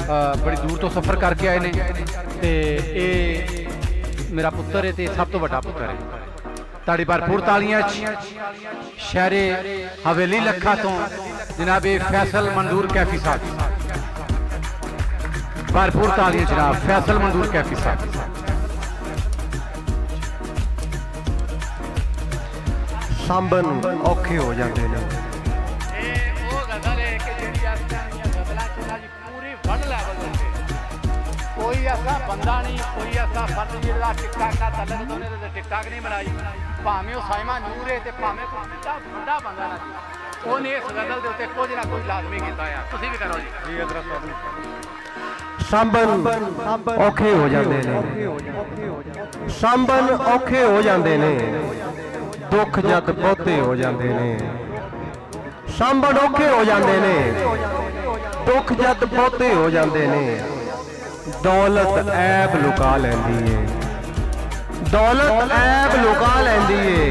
बड़ी दूर तो सफ़र करके आए ने ते ये मेरा पुत्र है ते सब तो बड़ा पुत्र है। ताड़ी भरपूर तालियां शहरे हवेली लखा तो जनाब फैसल मंदूर कैफी साहब, भरपूर तालियां जनाब फैसल मंदूर कैफी साहब। सामबन औखे हो जाते हैं। कोई ऐसा बंदा नहीं, कोई ऐसा फर्द जिहदा टिकटाक का तलक दोने ते टिकटाक नहीं बनाई, भावें वो साइमा नूर है ते भावें कोई बड़ा बंदा ना ओने इस गजल दे उत्ते कुछ ना कुछ लाजमी कीता है। तुसीं भी करो जी हजरत सामबन औखे हो जाते हैं, सामबन औखे हो जाते हैं, दुख जद बहुते हो जाते हैं। सामबन औखे हो जाते हैं, दुख जद बहुते हो जाते हैं। दौलत ऐब लुका लैंदी है, दौलत ऐब लुका लैंदी है,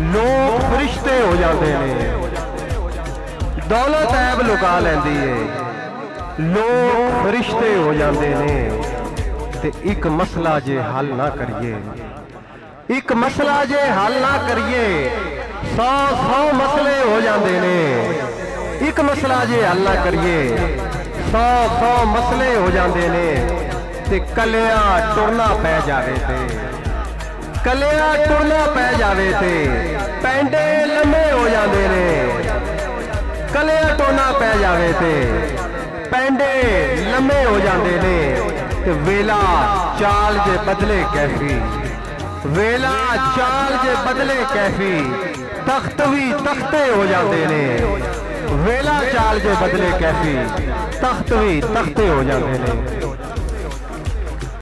लोग फरिश्ते हो जाते हैं। दौलत ऐब लुका लैंदी है, लोग फरिश्ते हो जाते हैं। ते एक मसला जे हल ना करिए, एक मसला जे हल ना करिए, 100 मसले हो जाते हैं। एक मसला जे हल ना करिए, 100 मसले हो जाते हैं। ते कलिया टुरना पै जावे ते, कलिया टुरना पै जावे ते पैंडे लम्बे हो जाते हैं। कलिया टुरना पै जावे ते पैंडे लम्बे हो जाते हैं। ते वेला चाल जे बदले कैफी, वेला चाल जे बदले कैफी, तख्त भी तख्ते हो जाते हैं। वेला चाल जे बदले कैफी, तख्त भी तख्ते हो जाते हैं।